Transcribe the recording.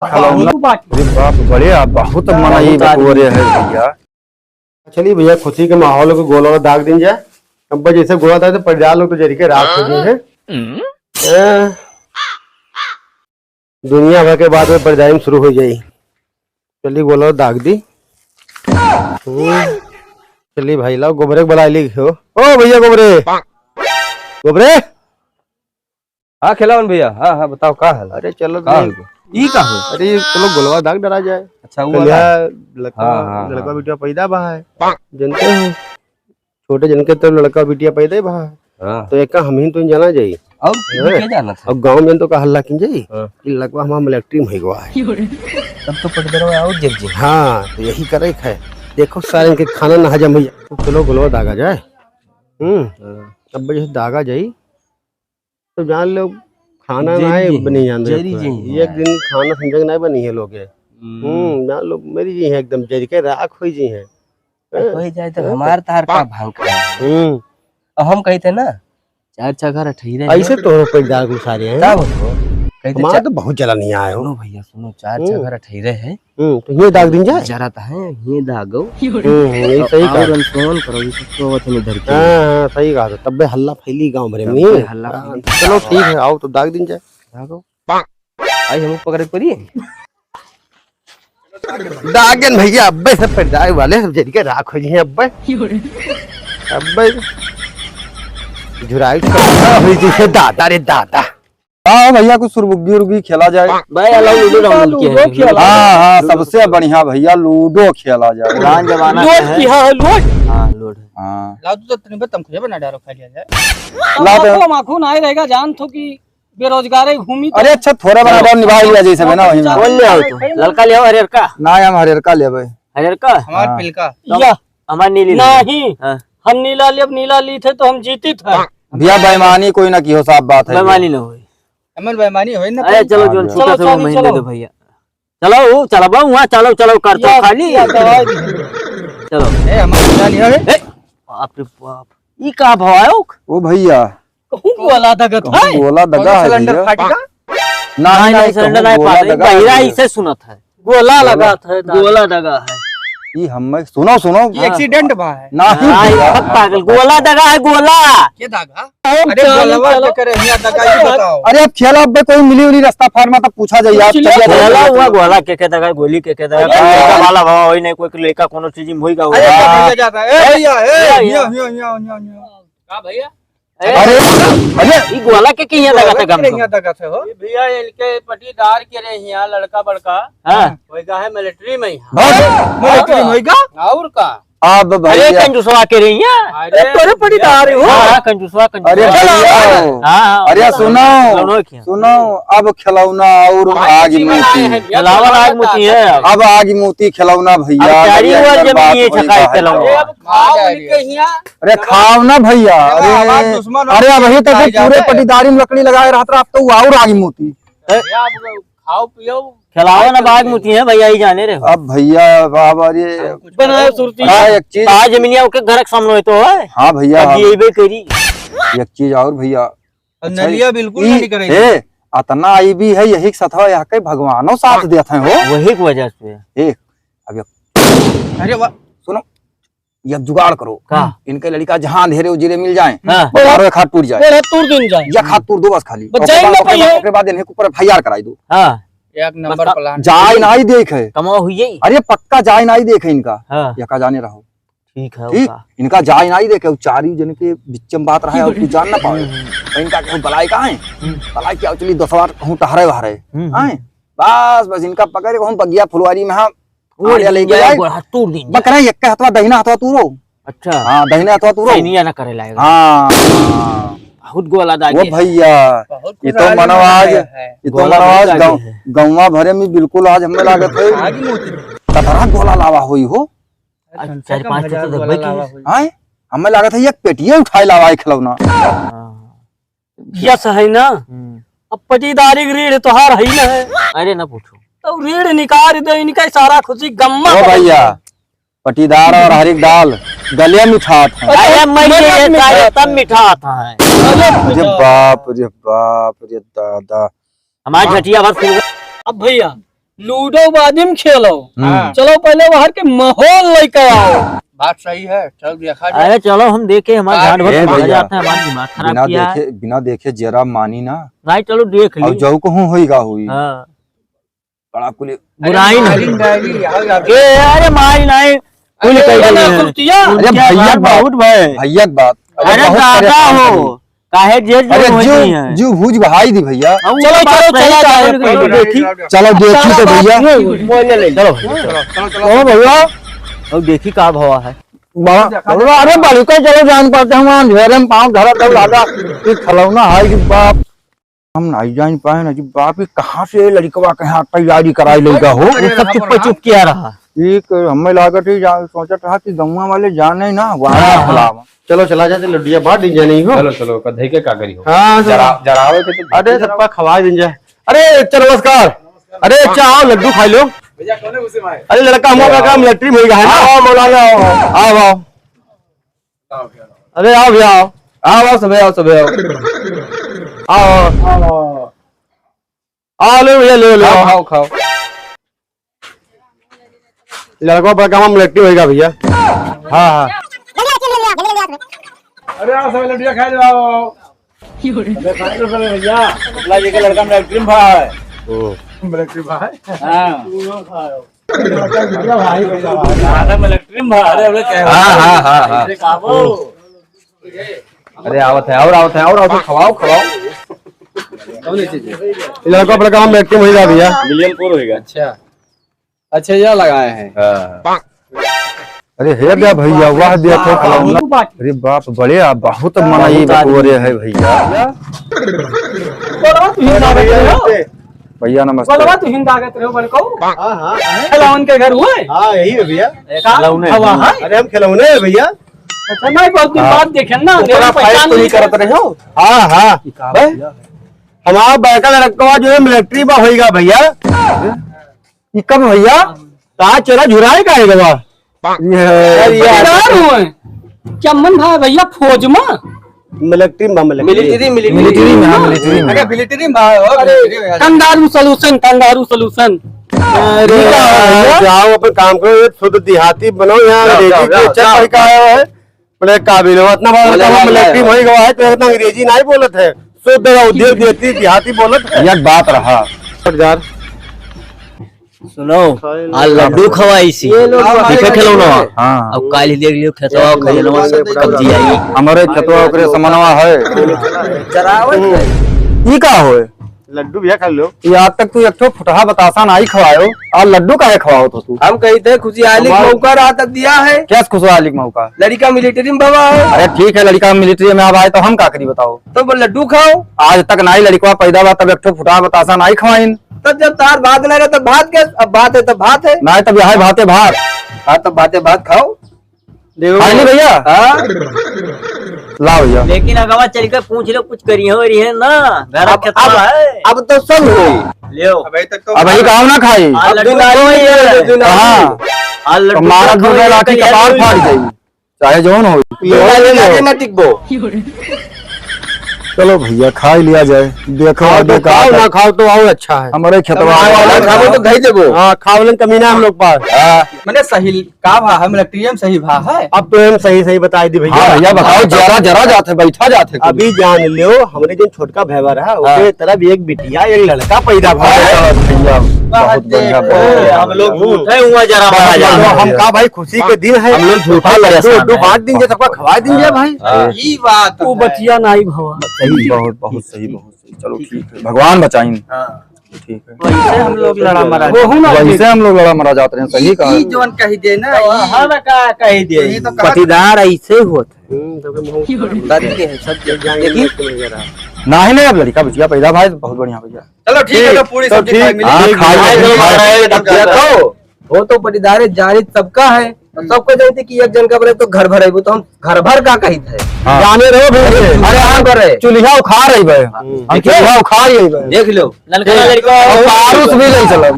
अरे बाप बढ़िया बहुत मनाई हो रहे है भैया। चलिए भैया खुशी के माहौल को गोला में दाग दिन जाए। अब जैसे गोला था तो परिवार लोग तो जरी के राख हो गए हैं। दुनिया भर के बाद में परिजाई शुरू हो जाई। चलिए गोला दाग दी। चलिए भाई लाओ गोबरे बुला ली हो। ओ भैया गोबरे गोबरे। हाँ खिलावन भैया। हाँ हाँ बताओ का हाल। अरे चलो ई का हो। अरे चलो गोलवा दाग डरा जाए। अच्छा वो लड़का लड़का बिटिया पैदा बहा है जनते हो। छोटे जन के तो लड़का बिटिया पैदा ही बहा है। तो एक हम ही तो जाना जाई और क्या जाना था। अब गांव में तो का हल्ला की जाई कि लगवा हमारा मिलिट्री में गवा है। तब तो पटदरवा और जग जी। हाँ तो यही करे है। देखो सारे इनके खाना ना हजम भैया तो चलो गोलवा दागा जाए। अब जैसे दागा जाई तो जान लो खाना नहीं बनी जान एक दिन खाना संजग नहीं बनी है लोग जान लो मेरी जी है एकदम जरी के राख हुई जी है। हो जाए तो हमार तार का भांग का हम कहते ना चार चगर ठहरे ऐसे तो पैदार को सारे हैं हमारा तो बहुत जला नहीं आया सुनो भैया सुनो चार चगर ठहरे है तो ये दाग दिन जाए जरा तो है ये दागो ये सही कहा फोन करो इसको वतन इधर के। हां सही कहा तो तब हल्ला फैली गांव भरे में हल्ला। चलो ठीक है आओ तो दाग दिन जाए दागो आई हम पकड़े पड़ी दागन भैया अब्बे सब पैदार वाले सब जरी के राख हो जी हैं अब्बे अब्बे जुराई हुई जी है दादा रे दादा। हाँ भैया कुछ सुरबुग्गी उर्गी खेला जाए भाई अलग लूडो खेला। हाँ हाँ सबसे बढ़िया भैया लूडो खेला जाए। पुरान जमाना का है। हाँ लोड हाँ लाओ तो तने तुम खुद बना डालो खा लिया जाए। ला माखून आए रहेगा जान तो कि बेरोजगार घूमी। अरे अच्छा थोड़ा बड़ा निभा लिया जैसे है ना वही में। बोल ले आओ तो लड़का ले आओ हरियर का ना हम हरियर का ले भाई हरियर का हमार पिलका या हमार नीली नहीं हाँ। हम नीला ले अब नीला ली थे तो हम जीती थे। भैया बेईमानी कोई ना की हो साफ बात है। बेईमानी ना होई। अमन बेईमानी होई ना। अरे चलो जो छूटा था वो महीने दो भैया। चलो चलो बाबू वहाँ चलो चलो कर तो खाली चलो। ए हमार नीला लिया है। बाप रे बाप ई का भाव ओ भैया कहूं बोला दगा था गोला दगा है सिलेंडर भैया। फाटेगा नहीं नहीं सिलेंडर नहीं पाता बहिरा इसे सुनत है गोला लगा था गोला दगा है ये हम सुनो सुनो ये एक्सीडेंट बा है नहीं भैया। पागल गोला दगा है गोला के दागा। अरे गोलवा के करे हिया दगा ये बताओ। अरे अब खेला अब कोई मिली उली रास्ता फार्मा तब पूछा जाइए आप गोला हुआ गोला के दगा गोली के दगा वाला भाव होई नहीं कोई लेका कोनो चीज में होईगा अरे भैया जाता है ए भैया ए हिया का भैया अरे अरे ई गोला के किया दगा था गम हिया दगा से हो भैया इनके पटीदार के रे हिया लड़का बड़का हां होएगा है मिलिट्री में ही मिलिट्री में होएगा और का अब अरे भैया कंजूसवा के रही है अरे तोरे पटीदार हो। हां कंजूसवा अरे भैया हां अरे सुनो सुनो अब खिलौना और आग मोती खिलावन आग मोती है अब आग मोती खिलौना भैया चारी वाल जमीन ये छकाई खिलौना अब खाओ इनके हिया अरे खाओ ना भैया अरे अरे अब ही तक पूरे पटीदारी में लकड़ी लगाए रहता आप तो और आग मोती खाओ पियो खिलावन अब आग मोती है भैया ही जाने रहे अब भैया अब अरे बनाए सुरती एक चीज आज जमीनिया के घर के सामने तो है हाँ भैया अब ये भी करी एक चीज और भैया नलिया बिल्कुल नहीं करेगी। अतना आई भी है यही सथा यहाँ के भगवानों साथ देते हैं हो वही की वजह से एक अब अरे वाह सुनो ये जुगाड़ करो का इनके लड़का जहाँ अंधेरे उजिरे मिल जाए हां और खाट टूट जाए मेरा तूर दिन जाए या खाट टूट दो बस खाली बचाएंगे बाद इन्हें ऊपर एफआईआर कराई दो हां एक नंबर प्लान जाए नहीं देखे कमाओ हुई है अरे पक्का जाए नहीं देखे इनका हां या का जाने रहो ठीक है ठीक इनका जाए नहीं देखे चारी जन के बीच में बात रहा है और कुछ जान ना पाए तो इनका कहूँ बलाई कहाँ है बलाई क्या चली 10 बार कहूँ टहरे वहरे हैं बस बस इनका पकड़े कहूँ बगिया फुलवारी में हाँ ले गया तूर दिन बकरा एक का हथवा दहिना हथवा तूरो अच्छा हाँ दहिना हथवा तूरो नहीं ना करे लाएगा हाँ बहुत गोला दागे वो भैया ये तो मनवाज ये तो मनवाज गाँव भरे में बिल्कुल आज हमें लागत है कतरा गोला लावा हुई हो 4-5 तो दबे की हैं हमें लागत है एक पेटिया उठाए लावा खिलौना यस है ना अब पटीदारी रीढ़ तो हार है ना है अरे ना पूछो तो रीढ़ निकाल दे इनका सारा खुशी गम्मा ओ भैया पटीदार और हरिक दाल गले मिठात है अरे मैं ये सारे तब मिठा था है अरे बाप रे दादा हमारी झटिया भर अब भैया लूडो बाजिम खेलो। हाँ। चलो पहले बाहर के माहौल लेकर आओ। बात सही है, चल देखा जाए। अरे चलो हम देखे, हमारा झाड़ ए भर भैया, जाता है, हमारा दिमाग खराब किया है। बिना देखे जरा मानी ना। भाई चलो देख और ली। जो कहूँ होईगा हुई। हाँ बड़ा कुल बुराई नहीं। अरे मारी नहीं कुल कह रही है। कुर्तिया अरे भैया बहुत भाई। भैया की बात। अरे बहुत दादा परेशान हो करी। काहे जेल अरे जो होती है। जू भूज भाई दी भैया। चलो चलो चला जाए देखी। चलो देखी तो भैया। चलो भैया अब देखी का भाव है। अरे बालिका चलो जान पाते हम अंधेरे में पाँव धरा तब लादा ये खलौना है कि बाप हम नहीं जान पाए ना कि बाप ये कहाँ से लड़कवा के हाथ तैयारी कराई लेगा हो। वो सब चुप किया रहा। एक हमें लागत ही सोचत रहा कि गौवा वाले जाने ना वहाँ खिलावा। चलो चला जाते लड्डूया बाहर दिन जाए नहीं हो। चलो चलो कधे के कागरी हो। हाँ जरावे के तो अरे सबका खवा दिन जाए। अरे चलो नमस्कार। अरे चाहो लड्डू खा लो। भैया कौन है उसे माए? अरे लड़का हमारा काम मिलिट्री में है ना। आओ मौलाना आओ आओ। अरे आओ भैया आओ आओ सब आओ सब आओ आओ आओ ले भैया ले लो खाओ खाओ। लड़का बड़ा काम मिलिट्री होगा भैया। हाँ हाँ अरे आओ सब लड्डू खा लो आओ। भैया अगला जी का लड़का मेरा ड्रीम भाई। मिलिट्री भाई। हाँ अरे आवत है और खवाओ खवाओ। लड़का अपना काम मिलिट्री में होगा भैया। मिलियन कोर होएगा। अच्छा यह लगाए हैं। अरे हे दे भैया वाह देखो खलौना। अरे बाप बड़े आप बहुत मनाई बकोरे है भैया। भैया नमस्ते। बोलवा तू हिंद आगत रहो बड़को। हाँ हाँ खिलौन के घर हुए। हाँ यही है भैया। हवा है। अरे हम खिलौने हैं भैया। अच्छा मैं बहुत दिन बाद देखे ना मेरा पहचान नहीं नहीं करत रहे हो। हाँ हाँ हमारा बड़का लड़का जो है मिलिट्री में होगा भैया। ये कब भैया? कहा चला झुराए का है गवा। पहचान हुए। चमन भाई भैया फौज में। मिलिट्री में मिलिट्री में हाँ मिलिट्री में। मिलिट्री में कंगारू सलूशन। अरे जाओ अपन काम करो शुद्ध देहाती बनो यहाँ अंग्रेजी का है बड़े काबिल हो इतना बड़ा मिलिट्री में गवा है तो इतना अंग्रेजी नहीं बोलत है शुद्ध उद्योग देती देहाती बोलत है। यह बात रहा यार सुनो आज लड्डू खवाई सी देखे खिलौना। हाँ अब काल ही देख लियो खेतवा खिलौना कब्जी आई। हमारे खेतवा ओकरे समनवा है। ये का होए? लड्डू भैया खा लो। आज तक तू एक ठो फुटहा बतासा नहीं खवायो और लड्डू काहे खवाओ तो तू? हम कही थे खुशहाली मौका रहा तक दिया है। क्या खुशहाली का मौका? लड़का मिलिट्री में बाबा है। अरे ठीक है लड़का मिलिट्री में अब आए तो हम का करी बताओ। तो लड्डू खाओ। आज तक नहीं लड़का पैदा हुआ तब एक ठो फुटहा बतासा नहीं खवाइन। तो जब तार भात नहीं रहा तो भात के अब बात है तो भात है। नहीं तब यह भाते भात। हाँ तो बातें भात खाओ। खाई भैया। हाँ ला भैया। लेकिन अगवा चल कर पूछ लो कुछ करी हो रही है ना घर खेतवा है। अब तो सब हुई। लियो अभी तक तो अब यही काम ना खाई। आज लड्डू खवाई है। हाँ आज लड्डू तुम्हारा दूध लाठी कपार फाड़ गई चाहे जौन हो। ना टिकबो। चलो भैया खा लिया जाए। देखो तो खाओ ना खाओ तो और अच्छा है। हमारे खेतवा खाओ तो घई देबो। हाँ खावलन कमीना हम लोग पास। मैंने सही का भा है मिलिट्री में सही भा है। अब तो हम सही सही बताई दी हाँ भैया बताओ जरा जरा जाते बैठा जाते। अभी जान लियो हमरे जो छोटका भैया रहा उसके तरफ एक बिटिया एक लड़का पैदा भैया बहुत बढ़िया हम लोग झूठे हुआ जरा हम का भाई खुशी के दिन है हम लोग झूठा लड्डू बांट देंगे सबका खवा देंगे भाई। ये बात तू बचिया नहीं भवा। सही बहुत सही चलो ठीक है भगवान बचाइन। ठीक है वैसे हम लोग लड़ा मरा वैसे हम लोग लड़ा मरा जाते हैं। सही कहा जोन कही दे ना हाँ ना कह दिए तो पटीदार ऐसे होते नहीं नहीं अब लड़का बचिया पैदा भाई बहुत बढ़िया भैया। चलो ठीक है तो पूरी सब्जी खाई खाओ। वो तो पटीदार जानी सबका है। सबको जानते कि एक जन का बोले तो घर भर है तो हम घर भर का कही थे। जाने रहो भैया। अरे हाँ करे चूल्हा उखाड़ रही भाई हम चूल्हा उखाड़ रही भाई। देख लो लड़का लड़का भी नहीं चलो।